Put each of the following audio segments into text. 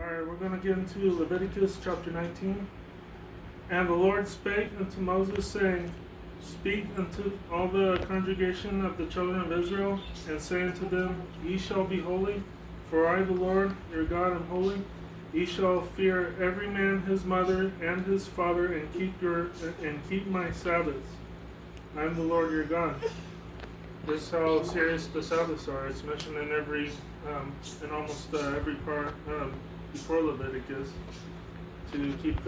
Alright, we're going to get into Leviticus chapter 19. And the Lord spake unto Moses, saying, Speak unto all the congregation of the children of Israel, and say unto them, Ye shall be holy, for I the Lord your God am holy. Ye shall fear every man his mother and his father, and keep my Sabbaths. I am the Lord your God. This is how serious the Sabbaths are. It's mentioned in in almost every part before Leviticus, to keep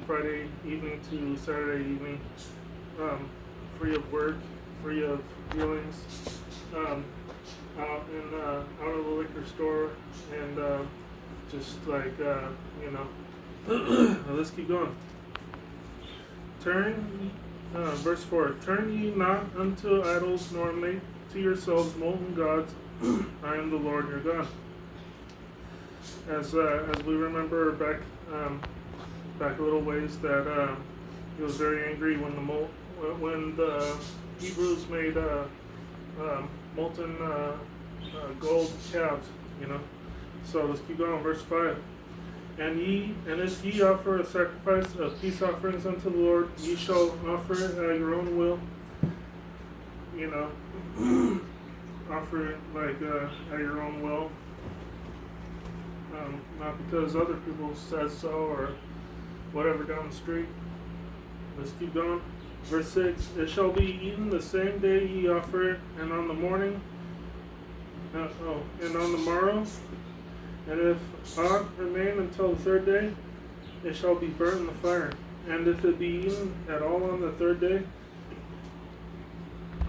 Friday evening to Saturday evening free of work, free of dealings, out of the liquor store, and just like let's keep going. Verse 4, Turn ye not unto idols, nor make to yourselves molten gods. I am the Lord your God. As we remember back a little ways, that he was very angry when the Hebrews made molten gold calves. So let's keep going. Verse 5. And if ye offer a sacrifice of peace offerings unto the Lord, ye shall offer it at your own will. Offer it like at your own will. Not because other people said so or whatever down the street. Let's keep going. Verse 6. It shall be eaten the same day ye offer it, and on the morning, and on the morrow. And if aught remain until the third day, it shall be burnt in the fire. And if it be eaten at all on the third day,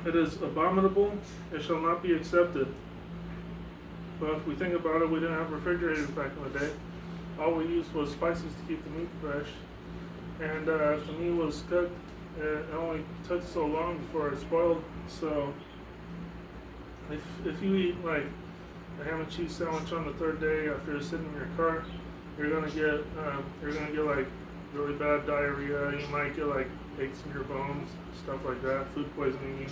it is abominable, it shall not be accepted. But if we think about it, we didn't have refrigerators back in the day. All we used was spices to keep the meat fresh. And if the meat was cooked, it only took so long before it spoiled. So if you eat like a ham and cheese sandwich on the third day after it's sitting in your car, you're gonna get like really bad diarrhea. You might get like aches in your bones, stuff like that, food poisoning.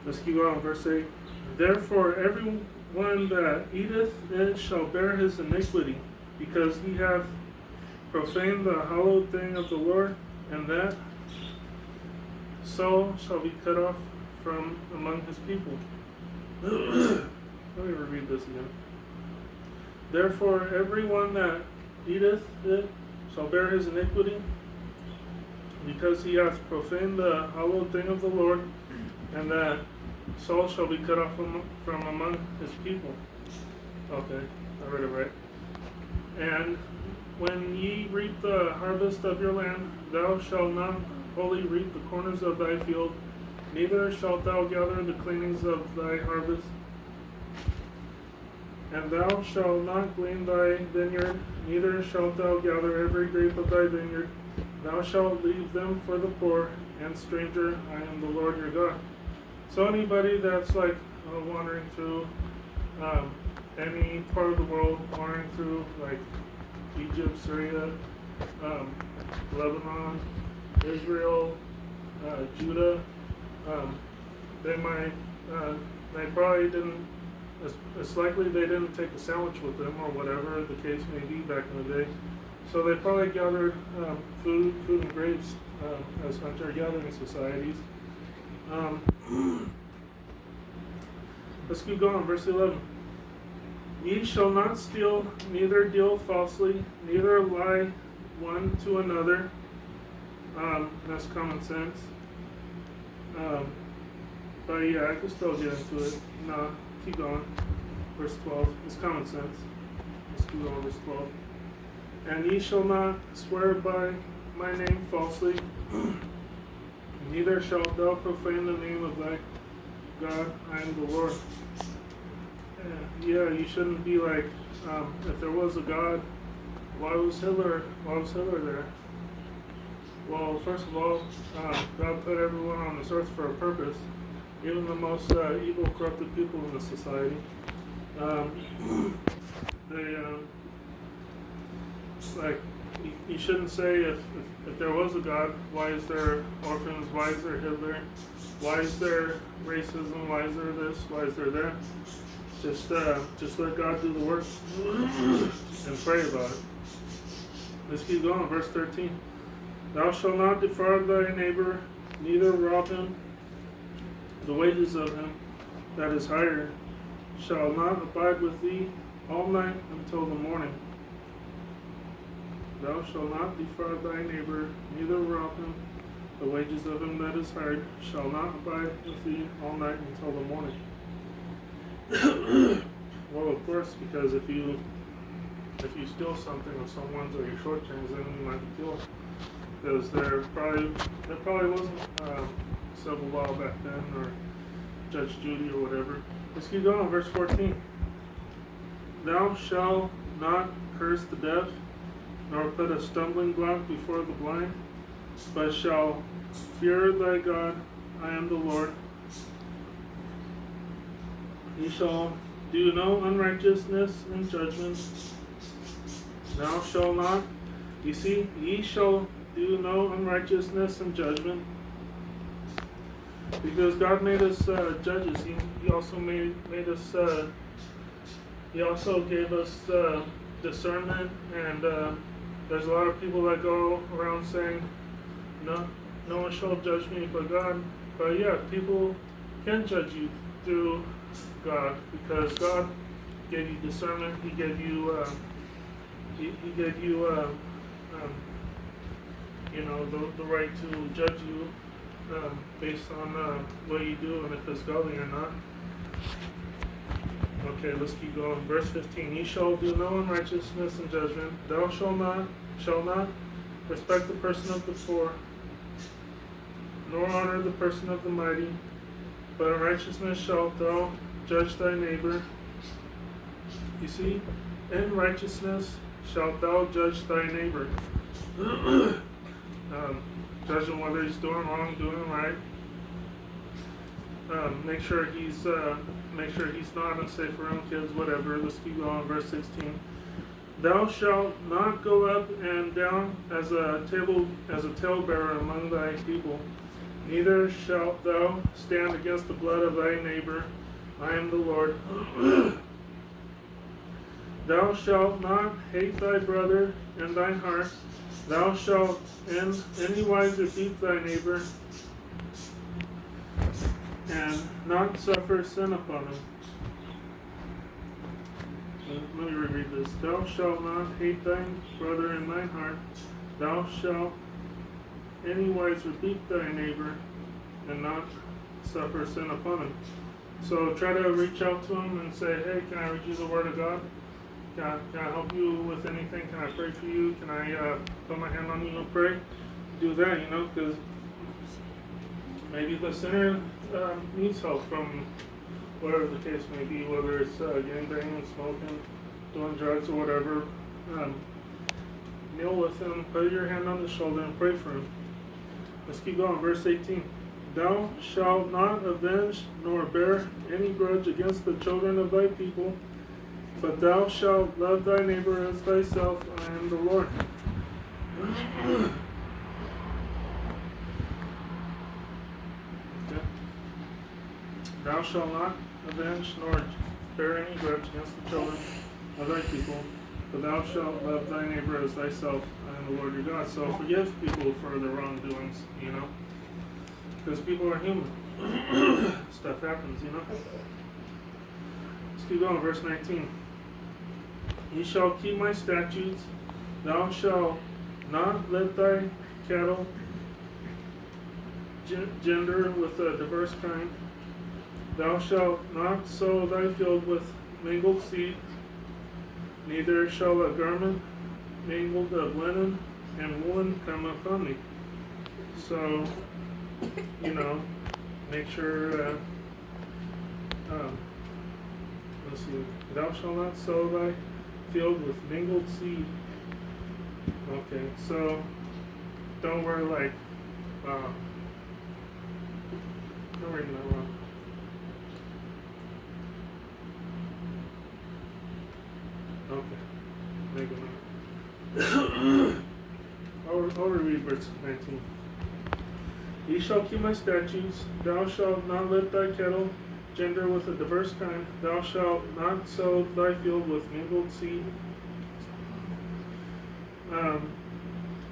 Let's keep going. Verse 8. Therefore, everyone that eateth it shall bear his iniquity, because he hath profaned the hallowed thing of the Lord, and that soul shall be cut off from among his people. Let me reread this again. Therefore, everyone that eateth it shall bear his iniquity, because he hath profaned the hallowed thing of the Lord, and that soul shall be cut off from among his people. Okay, I read it right. And when ye reap the harvest of your land, thou shalt not wholly reap the corners of thy field, neither shalt thou gather the cleanings of thy harvest. And thou shalt not glean thy vineyard, neither shalt thou gather every grape of thy vineyard. Thou shalt leave them for the poor and stranger. I am the Lord your God. So anybody that's like wandering through any part of the world, wandering through like Egypt, Syria, Lebanon, Israel, Judah, they probably didn't. It's likely they didn't take a sandwich with them, or whatever the case may be back in the day. So they probably gathered food and grapes as hunter-gathering societies. Let's keep going. Verse 11. Ye shall not steal, neither deal falsely, neither lie one to another. That's common sense. But yeah, I can still get into it. No, keep going. Verse 12. It's common sense. Let's keep going. Verse 12. And ye shall not swear by my name falsely, neither shalt thou profane the name of thy God. I am the Lord. Yeah, you shouldn't be like, if there was a God, why was Hitler there? Well, first of all, God put everyone on this earth for a purpose, even the most evil, corrupted people in the society. You shouldn't say if there was a God, why is there orphans, why is there Hitler, why is there racism, why is there this, why is there that? Just let God do the work and pray about it. Let's keep going. Verse 13. Thou shalt not defraud thy neighbor, neither rob him. The wages of him that is hired shall not abide with thee all night until the morning. Thou shalt not defraud thy neighbor, neither rob him. The wages of him that is hired shall not abide with thee all night until the morning. Well, of course, because if you steal something of someone's or your shortchange, then you might be killed. Because there probably wasn't civil law back then, or Judge Judy or whatever. Let's keep going. Verse 14. Thou shalt not curse the deaf, nor put a stumbling block before the blind, but shall fear thy God. I am the Lord. Ye shall do no unrighteousness in judgment. Thou shalt not. You see, ye shall do no unrighteousness in judgment. Because God made us judges. He also made us. He also gave us discernment, and there's a lot of people that go around saying, no one shall judge me but God. But yeah, people can judge you through God, because God gave you discernment. He gave you the right to judge you based on what you do and if it's godly or not. Okay, let's keep going. Verse 15. Ye shall do no unrighteousness in judgment. Thou shalt not respect the person of the poor, nor honor the person of the mighty, but in righteousness shalt thou judge thy neighbor. You see, in righteousness shalt thou judge thy neighbor. Judging whether he's doing wrong, doing right. Make sure he's not unsafe around kids, whatever. Let's keep going. Verse 16. Thou shalt not go up and down as a talebearer among thy people, neither shalt thou stand against the blood of thy neighbor. I am the Lord. Thou shalt not hate thy brother in thine heart. Thou shalt in any wise rebuke thy neighbor, and not suffer sin upon him. Let me reread this. Thou shalt not hate thy brother in thine heart. Thou shalt any wise rebuke thy neighbor, and not suffer sin upon him. So try to reach out to him and say, hey, can I read you the word of God? Can I help you with anything? Can I pray for you? Can I put my hand on you and pray? Do that, because maybe the sinner needs help from whatever the case may be, whether it's gangbanging, smoking, doing drugs, or whatever. Kneel with him, put your hand on his shoulder, and pray for him. Let's keep going. Verse 18. Thou shalt not avenge nor bear any grudge against the children of thy people, but thou shalt love thy neighbor as thyself. I am the Lord. Okay. Thou shalt not avenge nor bear any grudge against the children of thy people, but thou shalt love thy neighbor as thyself. I am the Lord your God. So forgive people for their wrongdoings, because people are human. Stuff happens, Let's keep going. Verse 19. Ye shall keep my statutes. Thou shalt not let thy cattle gender with a diverse kind. Thou shalt not sow thy field with mingled seed, neither shall a garment mingled of linen and woolen come upon thee. So, make sure, let's see, thou shalt not sow thy field with mingled seed. Okay, so don't wear don't read that wrong. Okay, maybe not. I'll reread verse 19. Ye shall keep my statutes. Thou shalt not let thy cattle gender with a diverse kind. Thou shalt not sow thy field with mingled seed.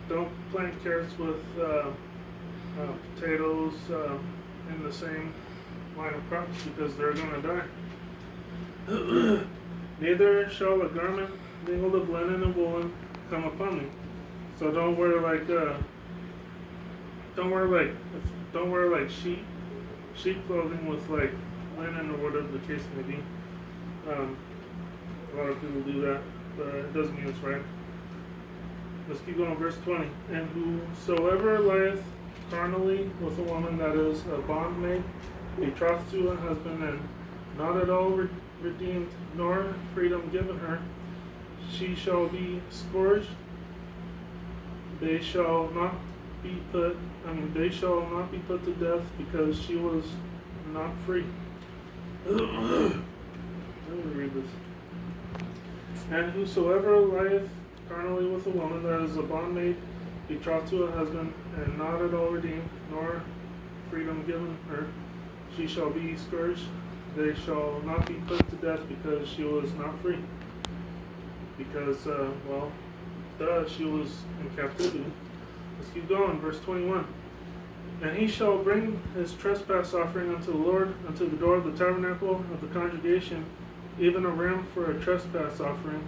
Don't plant carrots with potatoes in the same line of crops because they're going to die. Neither shall a garment mingled of linen and woolen come upon thee. So don't wear like sheep clothing with like linen or whatever the case may be. A lot of people do that, but it doesn't mean it's right. Let's keep going, verse 20. And whosoever lieth carnally with a woman that is a bondmaid, betrothed to a husband, and not at all redeemed, nor freedom given her, she shall be scourged. They shall not be put to death because she was not free. Let me read this. And whosoever lieth carnally with a woman that is a bondmaid, betrothed to a husband, and not at all redeemed, nor freedom given her, she shall be scourged. They shall not be put to death because she was not free. Because, she was in captivity. Let's keep going, verse 21. And he shall bring his trespass offering unto the Lord, unto the door of the tabernacle of the congregation, even a ram for a trespass offering.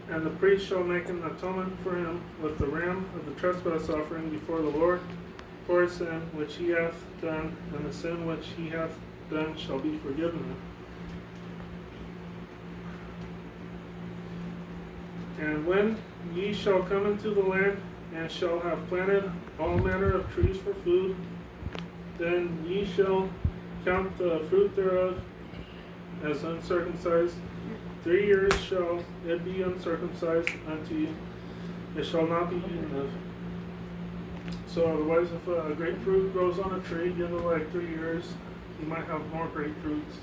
And the priest shall make an atonement for him with the ram of the trespass offering before the Lord for his sin which he hath done, and the sin which he hath done shall be forgiven him. And when ye shall come into the land, and shall have planted all manner of trees for food, then ye shall count the fruit thereof as uncircumcised. 3 years shall it be uncircumcised unto you. It shall not be eaten of. So otherwise, if a grapefruit grows on a tree, give it like 3 years, you might have more grapefruits,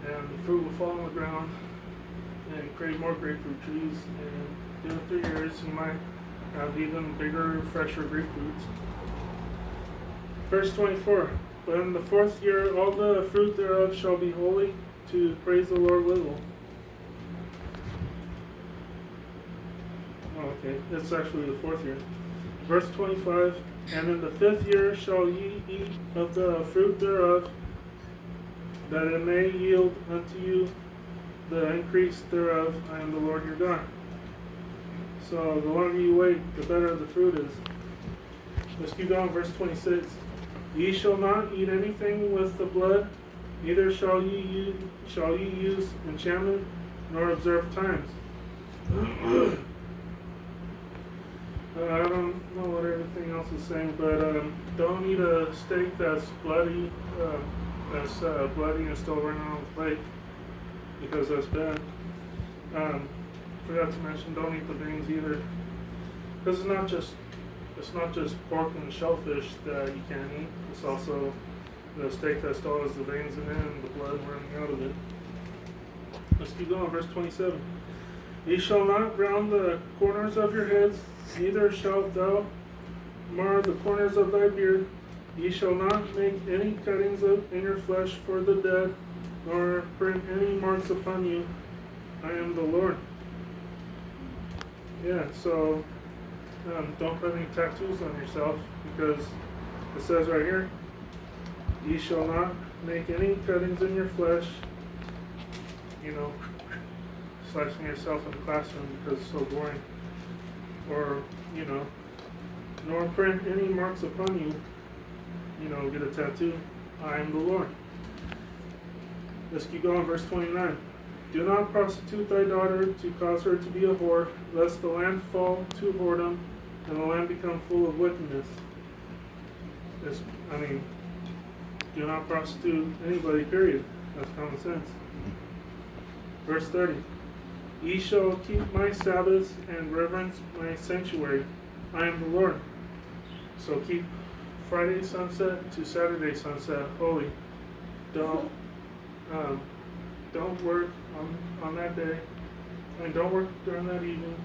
and the fruit will fall on the ground and create more grapefruit trees. And in 3 years, you might have even bigger, fresher grapefruits. Verse 24. But in the 4th year, all the fruit thereof shall be holy, to praise the Lord withal. Okay, it's actually the 4th year. Verse 25, and in the 5th year shall ye eat of the fruit thereof, that it may yield unto you the increase thereof. I am the Lord your God. So the longer you wait, the better the fruit is. Let's keep going, verse 26. Ye shall not eat anything with the blood, neither shall ye use enchantment, nor observe times. I don't know what everything else is saying, but don't eat a steak that's bloody, and still running on the plate, because that's bad. Forgot to mention, don't eat the veins either, because it's not just pork and shellfish that you can't eat. It's also the steak that still has the veins in it and the blood running out of it. Let's keep going, verse 27. Ye shall not round the corners of your heads, neither shalt thou mar the corners of thy beard. Ye shall not make any cuttings in your flesh for the dead, nor print any marks upon you. I am the Lord. Yeah, so don't put any tattoos on yourself, because it says right here, ye shall not make any cuttings in your flesh. Slashing yourself in the classroom because it's so boring. Or, nor print any marks upon you. Get a tattoo. I am the Lord. Let's keep going, verse 29. Do not prostitute thy daughter to cause her to be a whore, lest the land fall to whoredom, and the land become full of wickedness. Do not prostitute anybody, period. That's common sense. Verse 30. Ye shall keep my Sabbaths and reverence my sanctuary. I am the Lord. So keep Friday sunset to Saturday sunset holy. Don't work on that day, and don't work during that evening,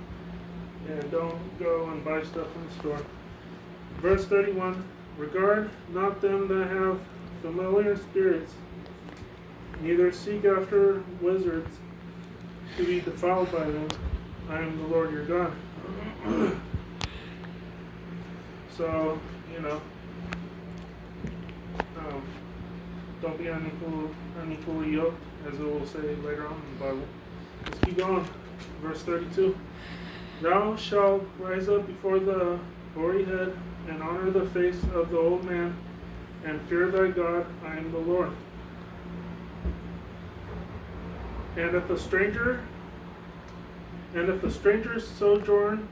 and don't go and buy stuff in the store. Verse 31. Regard not them that have familiar spirits, neither seek after wizards to be defiled by them. I am the Lord your God. So, don't be unequally yoked, as it will say later on in the Bible. Let's keep going. Verse 32. Thou shalt rise up before the hoary head, and honor the face of the old man, and fear thy God. I am the Lord. And if a stranger sojourn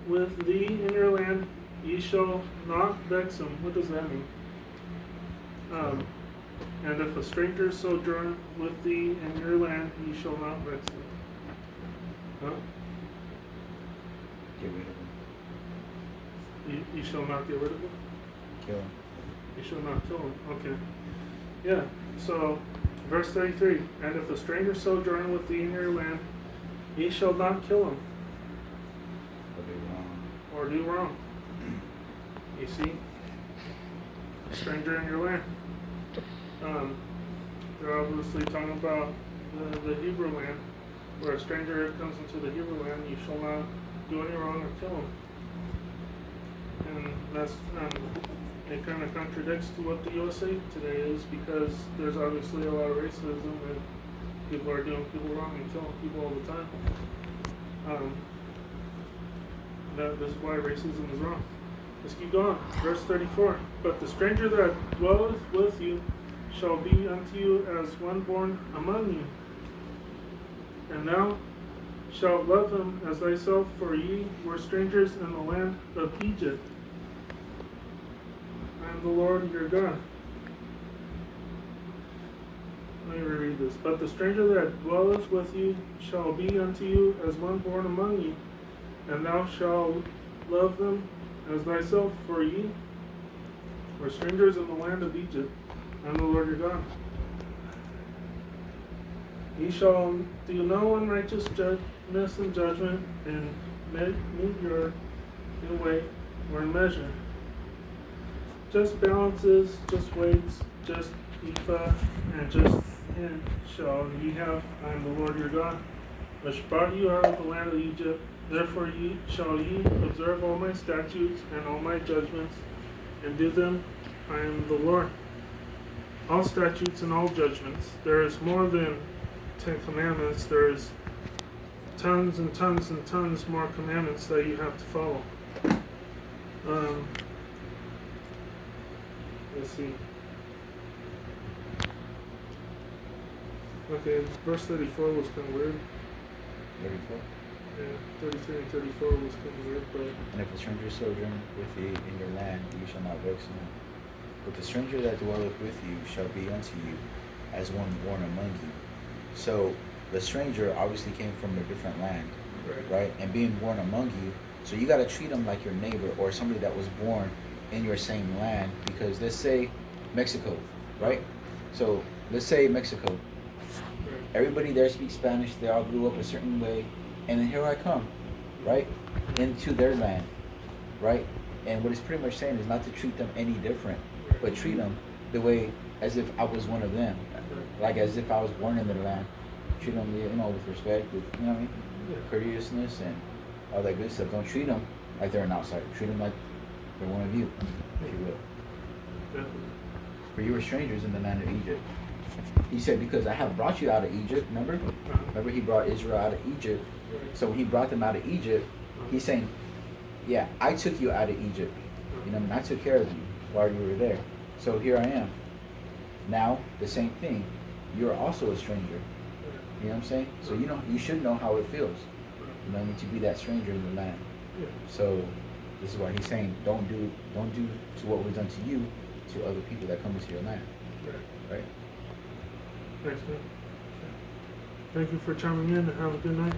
with thee in your land, ye shall not vex him. What does that mean? And if a stranger sojourn with thee in your land, ye shall not vex him. Huh? Get rid of him. You shall not get rid of him? Kill him. You shall not kill him. Okay. Yeah. So, verse 33. And if a stranger sojourn with thee in your land, ye shall not kill him. Or do wrong. You see? A stranger in your land. They're obviously talking about the Hebrew land, where a stranger comes into the Hebrew land, you shall not do any wrong or kill him. And that's it kind of contradicts to what the USA today is, because there's obviously a lot of racism and people are doing people wrong and killing people all the time. That is why racism is wrong. Let's keep going. Verse 34. But the stranger that dwelleth with you shall be unto you as one born among you. And thou shalt love him as thyself, for ye were strangers in the land of Egypt. I am the Lord your God. Let me reread this. But the stranger that dwelleth with you shall be unto you as one born among you. And thou shalt love them as thyself, for ye were strangers in the land of Egypt. I am the Lord your God. Ye shall do no unrighteousness in judgment, and meet your in weight or in measure. Just balances, just weights, just ephah, and just hin shall ye have. I am the Lord your God, which brought you out of the land of Egypt. Therefore shall ye observe all my statutes and all my judgments, and do them. I am the Lord. All statutes and all judgments. There is more than 10 commandments. There is tons and tons and tons more commandments that you have to follow. Let's see. Okay, verse 34 was kind of weird. 34? Yeah, 33 and 34 was kind of weird, but... And if a stranger sojourn with thee in your land, you shall not vex him. But the stranger that dwelleth with you shall be unto you as one born among you. So the stranger obviously came from a different land, right? And being born among you, so you got to treat him like your neighbor or somebody that was born in your same land. Because let's say Mexico, right? So let's say Mexico. Everybody there speaks Spanish. They all grew up a certain way. And then here I come, right? Into their land, right? And what it's pretty much saying is not to treat them any different, but treat them the way as if I was one of them. Like as if I was born in their land. Treat them, with respect, with, you know what I mean? Courteousness and all that good stuff. Don't treat them like they're an outsider. Treat them like they're one of you, if you will. For you were strangers in the land of Egypt. He said, because I have brought you out of Egypt, remember? Remember he brought Israel out of Egypt. So when he brought them out of Egypt, he's saying, yeah, I took you out of Egypt. I took care of you while you were there. So here I am. Now, the same thing. You're also a stranger. You know what I'm saying? So you should know how it feels. To be that stranger in the land. So this is why he's saying, don't do to what was done to you to other people that come into your land. Right? Thanks, man. Thank you for chiming in, and have a good night.